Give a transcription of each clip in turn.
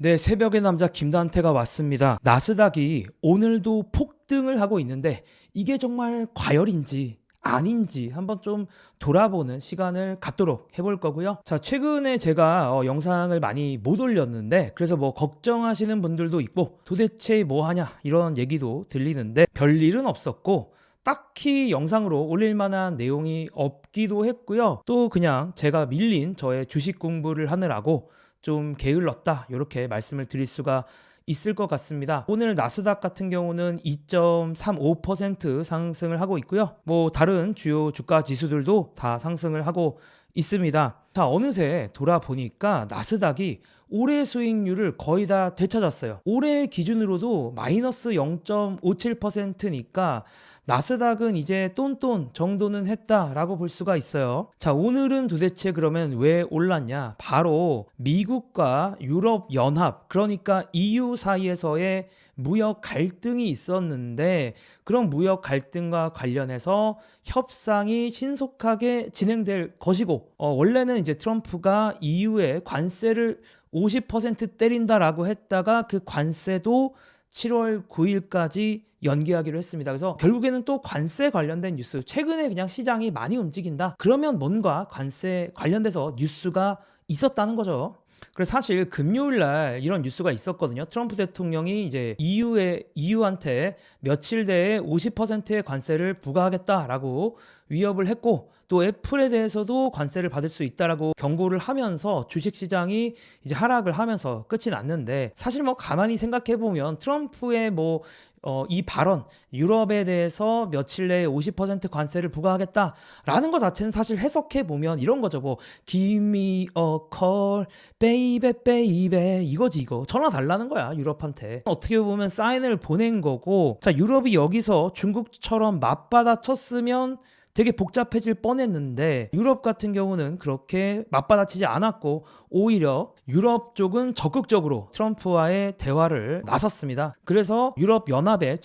네, 새벽의 남자 김단태가 왔습니다. 나스닥이 오늘도 폭등을 하고 있는데 이게 정말 과열인지 아닌지 한번 좀 돌아보는 시간을 갖도록 해볼 거고요. 자, 최근에 제가 영상을 많이 못 올렸는데 그래서 뭐 걱정하시는 분들도 있고 도대체 뭐 하냐 이런 얘기도 들리는데 별일은 없었고 딱히 영상으로 올릴 만한 내용이 없기도 했고요. 또 그냥 제가 밀린 저의 주식 공부를 하느라고 좀 게을렀다 이렇게 말씀을 드릴 수가 있을 것 같습니다. 오늘 나스닥 같은 경우는 2.35% 상승을 하고 있고요. 뭐 다른 주요 주가 지수들도 다 상승을 하고 있습니다. 자, 어느새 돌아보니까 나스닥이 올해 수익률을 거의 다 되찾았어요. 올해 기준으로도 마이너스 0.57%니까 나스닥은 이제 똔똔 정도는 했다라고 볼 수가 있어요. 자, 오늘은 도대체 그러면 왜 올랐냐? 바로 미국과 유럽 연합, 그러니까 EU 사이에서의 무역 갈등이 있었는데 그런 무역 갈등과 관련해서 협상이 신속하게 진행될 것이고 원래는 이제 트럼프가 EU에 관세를 50% 때린다라고 했다가 그 관세도 7월 9일까지 연기하기로 했습니다. 그래서 결국에는 또 관세 관련된 뉴스, 최근에 그냥 시장이 많이 움직인다. 그러면 뭔가 관세 관련돼서 뉴스가 있었다는 거죠. 그래서 사실 금요일 날 이런 뉴스가 있었거든요. 트럼프 대통령이 이제 EU한테 며칠 내에 50%의 관세를 부과하겠다라고 위협을 했고 또 애플에 대해서도 관세를 받을 수 있다라고 경고를 하면서 주식시장이 이제 하락을 하면서 끝이 났는데 사실 뭐 가만히 생각해 보면 트럼프의 이 발언, 유럽에 대해서 며칠 내에 50% 관세를 부과하겠다라는 것 자체는 사실 해석해 보면 이런 거죠. 뭐 Give me a call, baby, baby 이거지 이거. 전화 달라는 거야 유럽한테. 어떻게 보면 사인을 보낸 거고, 자 유럽이 여기서 중국처럼 맞받아쳤으면 되게 복잡해질 뻔했는데 유럽 같은 경우는 그렇게 맞받아치지 않았고 오히려 유럽 쪽은 적극적으로 트럼프와의 대화를 나섰습니다. 그래서 유럽 연합의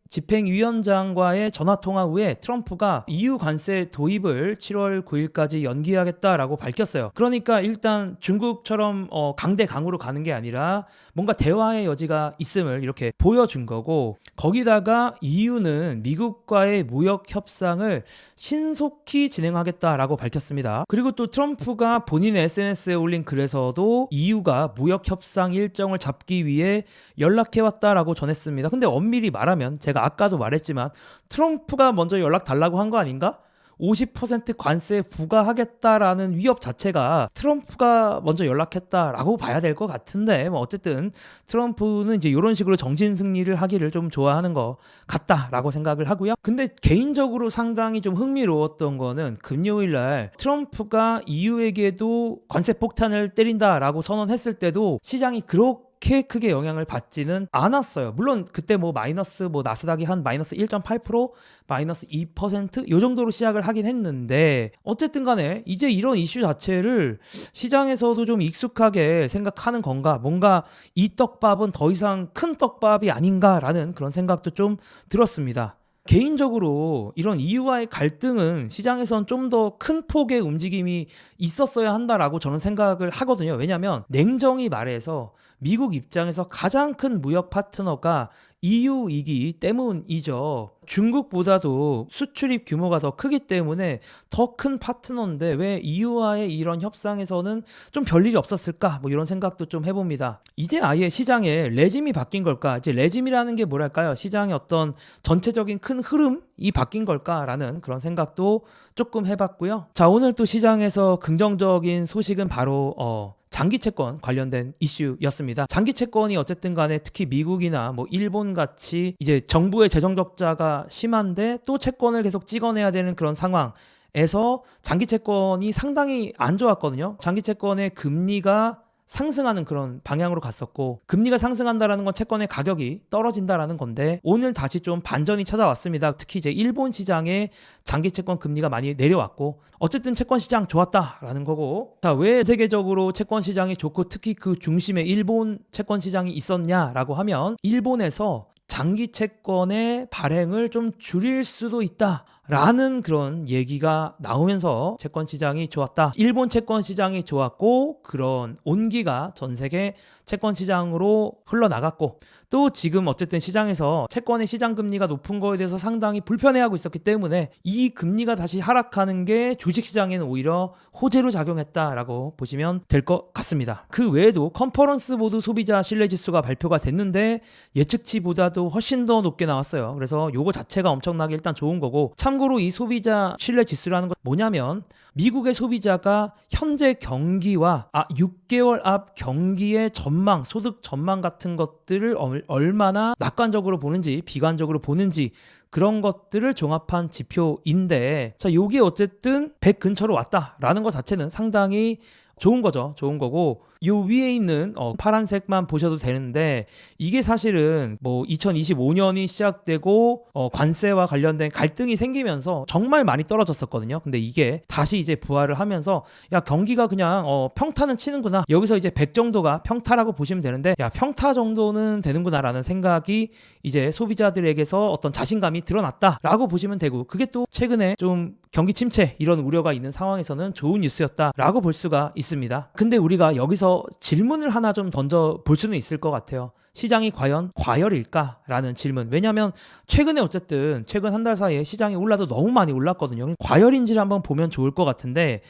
집행위원장과의 전화통화 후에 트럼프가 EU 관세 도입을 7월 9일까지 연기하겠다라고 밝혔어요. 그러니까 일단 중국처럼 강대강으로 가는 게 아니라 뭔가 대화의 여지가 있음을 이렇게 보여준 거고, 거기다가 EU는 미국과의 무역 협상을 신속히 진행하겠다라고 밝혔습니다. 그리고 또 트럼프가 본인의 SNS에 올린 글에서도 EU가 무역 협상 일정을 잡기 위해 연락해왔다라고 전했습니다. 근데 엄밀히 말하면 제가 아까도 말했지만 트럼프가 먼저 연락 달라고 한 거 아닌가? 50% 관세 부과하겠다라는 위협 자체가 트럼프가 먼저 연락했다라고 봐야 될 것 같은데 뭐 어쨌든 트럼프는 이제 이런 식으로 정신 승리를 하기를 좀 좋아하는 것 같다라고 생각을 하고요. 근데 개인적으로 상당히 좀 흥미로웠던 거는 금요일 날 트럼프가 EU에게도 관세 폭탄을 때린다라고 선언했을 때도 시장이 그렇게 크게 영향을 받지는 않았어요. 물론 그때 마이너스 나스닥이 한 마이너스 1.8%, 마이너스 2%, 요 정도로 시작을 하긴 했는데 어쨌든 간에 이제 이런 이슈 자체를 시장에서도 좀 익숙하게 생각하는 건가, 뭔가 이 떡밥은 더 이상 큰 떡밥이 아닌가라는 그런 생각도 좀 들었습니다. 개인적으로 이런 EU와의 갈등은 시장에선 좀 더 큰 폭의 움직임이 있었어야 한다라고 저는 생각을 하거든요. 왜냐하면 냉정히 말해서 미국 입장에서 가장 큰 무역 파트너가 EU이기 때문이죠. 중국보다도 수출입 규모가 더 크기 때문에 더 큰 파트너인데 왜 EU와의 이런 협상에서는 좀 별일이 없었을까? 이런 생각도 좀 해봅니다. 이제 아예 시장에 레짐이 바뀐 걸까? 이제 레짐이라는 게 뭐랄까요? 시장의 어떤 전체적인 큰 흐름이 바뀐 걸까라는 그런 생각도 조금 해봤고요. 자, 오늘 또 시장에서 긍정적인 소식은 바로 장기 채권 관련된 이슈였습니다. 장기 채권이 어쨌든 간에 특히 미국이나 일본 같이 이제 정부의 재정 적자가 심한데 또 채권을 계속 찍어내야 되는 그런 상황에서 장기 채권이 상당히 안 좋았거든요. 장기 채권의 금리가 상승하는 그런 방향으로 갔었고, 금리가 상승한다라는 건 채권의 가격이 떨어진다라는 건데 오늘 다시 좀 반전이 찾아왔습니다. 특히 이제 일본 시장의 장기 채권 금리가 많이 내려왔고 어쨌든 채권 시장 좋았다라는 거고, 자, 왜 세계적으로 채권 시장이 좋고 특히 그 중심에 일본 채권 시장이 있었냐라고 하면 일본에서 장기 채권의 발행을 좀 줄일 수도 있다 라는 그런 얘기가 나오면서 채권 시장이 좋았다. 일본 채권 시장이 좋았고 그런 온기가 전 세계 채권 시장으로 흘러나갔고 또 지금 어쨌든 시장에서 채권의 시장 금리가 높은 거에 대해서 상당히 불편해하고 있었기 때문에 이 금리가 다시 하락하는 게 주식 시장에는 오히려 호재로 작용했다라고 보시면 될 것 같습니다. 그 외에도 컨퍼런스 보드 소비자 신뢰 지수가 발표가 됐는데 예측치보다도 훨씬 더 높게 나왔어요. 그래서 요거 자체가 엄청나게 일단 좋은 거고, 참고로 이 소비자 신뢰 지수라는 건 뭐냐면 미국의 소비자가 현재 경기와 6개월 앞 경기의 전망, 소득 전망 같은 것들을 얼마나 낙관적으로 보는지 비관적으로 보는지 그런 것들을 종합한 지표인데, 자, 요게 어쨌든 100 근처로 왔다라는 것 자체는 상당히 좋은 거죠. 좋은 거고, 요 위에 있는 파란색만 보셔도 되는데 이게 사실은 뭐 2025년이 시작되고 관세와 관련된 갈등이 생기면서 정말 많이 떨어졌었거든요. 근데 이게 다시 이제 부활을 하면서 야, 경기가 그냥 평타는 치는구나. 여기서 이제 100 정도가 평타라고 보시면 되는데, 야, 평타 정도는 되는구나라는 생각이 이제 소비자들에게서 어떤 자신감이 드러났다라고 보시면 되고, 그게 또 최근에 좀 경기 침체 이런 우려가 있는 상황에서는 좋은 뉴스였다라고 볼 수가 있습니다. 근데 우리가 여기서 질문을 하나 좀 던져 볼 수는 있을 것 같아요. 시장이 과연 과열일까라는 질문. 왜냐하면 최근에 어쨌든 최근 한 달 사이에 시장이 올라도 너무 많이 올랐거든요. 과열인지를 한번 보면 좋을 것 같은데,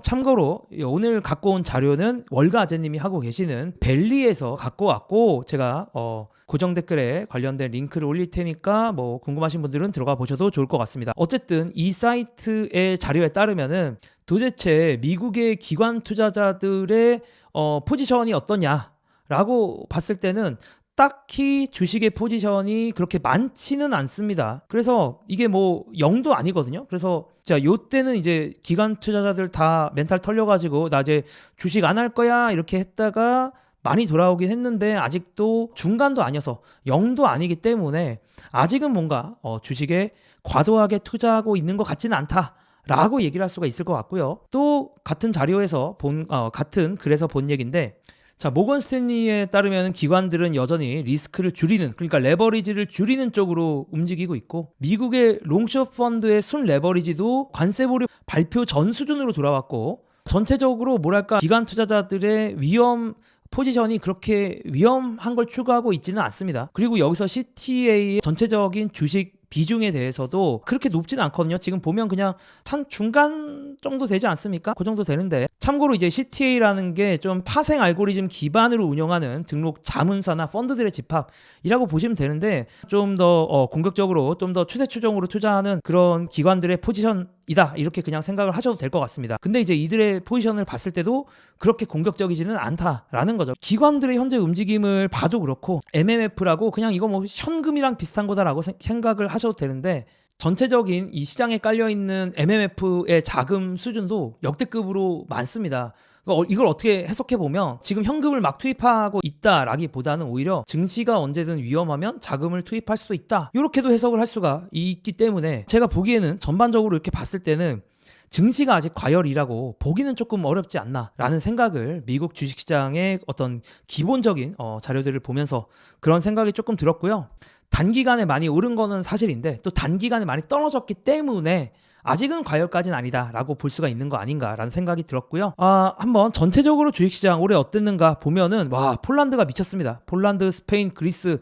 참고로 오늘 갖고 온 자료는 월가아재님이 하고 계시는 벨리에서 갖고 왔고, 제가 고정 댓글에 관련된 링크를 올릴 테니까 뭐 궁금하신 분들은 들어가 보셔도 좋을 것 같습니다. 어쨌든 이 사이트의 자료에 따르면은 도대체 미국의 기관 투자자들의 포지션이 어떠냐라고 봤을 때는 딱히 주식의 포지션이 그렇게 많지는 않습니다. 그래서 이게 뭐 0도 아니거든요. 그래서 자, 요때는 이제 기관 투자자들 다 멘탈 털려가지고 나 이제 주식 안 할 거야 이렇게 했다가 많이 돌아오긴 했는데, 아직도 중간도 아니어서 0도 아니기 때문에 아직은 뭔가 주식에 과도하게 투자하고 있는 것 같지는 않다 라고 얘기를 할 수가 있을 것 같고요. 또 같은 자료에서 같은 글에서 본 얘기인데, 자, 모건 스탠리에 따르면 기관들은 여전히 리스크를 줄이는, 그러니까 레버리지를 줄이는 쪽으로 움직이고 있고, 미국의 롱숏 펀드의 순 레버리지도 관세 보류 발표 전 수준으로 돌아왔고, 전체적으로 뭐랄까 기관 투자자들의 위험 포지션이 그렇게 위험한 걸 추구하고 있지는 않습니다. 그리고 여기서 CTA의 전체적인 주식 비중에 대해서도 그렇게 높지는 않거든요. 지금 보면 그냥 한 중간 정도 되지 않습니까? 그 정도 되는데, 참고로 이제 CTA라는 게 좀 파생 알고리즘 기반으로 운영하는 등록 자문사나 펀드들의 집합이라고 보시면 되는데, 좀 더 공격적으로 좀 더 추세추종으로 투자하는 그런 기관들의 포지션이다 이렇게 그냥 생각을 하셔도 될 것 같습니다. 근데 이제 이들의 포지션을 봤을 때도 그렇게 공격적이지는 않다라는 거죠. 기관들의 현재 움직임을 봐도 그렇고 MMF라고 그냥 이거 뭐 현금이랑 비슷한 거다라고 생각을 하셔도 되는데, 전체적인 이 시장에 깔려있는 MMF의 자금 수준도 역대급으로 많습니다. 이걸 어떻게 해석해보면 지금 현금을 막 투입하고 있다라기보다는 오히려 증시가 언제든 위험하면 자금을 투입할 수도 있다, 이렇게도 해석을 할 수가 있기 때문에 제가 보기에는 전반적으로 이렇게 봤을 때는 증시가 아직 과열이라고 보기는 조금 어렵지 않나 라는 생각을 미국 주식시장의 어떤 기본적인 자료들을 보면서 그런 생각이 조금 들었고요. 단기간에 많이 오른 거는 사실인데 또 단기간에 많이 떨어졌기 때문에 아직은 과열까지는 아니다라고 볼 수가 있는 거 아닌가라는 생각이 들었고요. 한번 전체적으로 주식시장 올해 어땠는가 보면은 와, 폴란드가 미쳤습니다. 폴란드, 스페인, 그리스,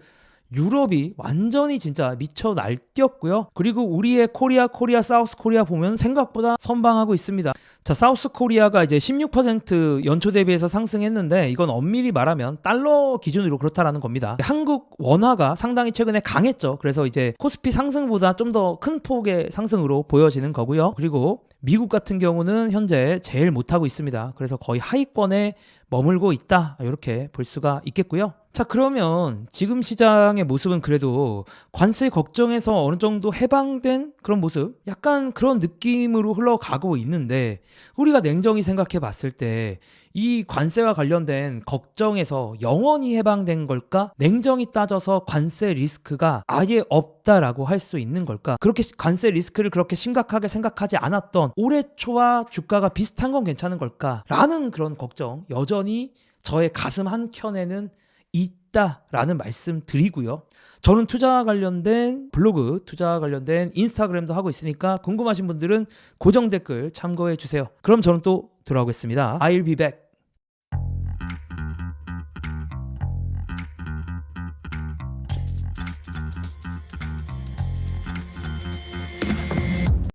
유럽이 완전히 진짜 미쳐 날뛰었고요. 그리고 우리의 코리아, 사우스 코리아 보면 생각보다 선방하고 있습니다. 자, 사우스 코리아가 이제 16% 연초 대비해서 상승했는데, 이건 엄밀히 말하면 달러 기준으로 그렇다라는 겁니다. 한국 원화가 상당히 최근에 강했죠. 그래서 이제 코스피 상승보다 좀 더 큰 폭의 상승으로 보여지는 거고요. 그리고 미국 같은 경우는 현재 제일 못하고 있습니다. 그래서 거의 하위권에 머물고 있다, 이렇게 볼 수가 있겠고요. 자, 그러면 지금 시장의 모습은 그래도 관세 걱정에서 어느 정도 해방된 그런 모습, 약간 그런 느낌으로 흘러가고 있는데, 우리가 냉정히 생각해 봤을 때 이 관세와 관련된 걱정에서 영원히 해방된 걸까? 냉정히 따져서 관세 리스크가 아예 없다라고 할 수 있는 걸까? 그렇게 관세 리스크를 그렇게 심각하게 생각하지 않았던 올해 초와 주가가 비슷한 건 괜찮은 걸까? 라는 그런 걱정 여전히 저의 가슴 한켠에는 있다라는 말씀 드리고요. 저는 투자와 관련된 블로그, 투자와 관련된 인스타그램도 하고 있으니까 궁금하신 분들은 고정 댓글 참고해 주세요. 그럼 저는 또 돌아오겠습니다. I'll be back.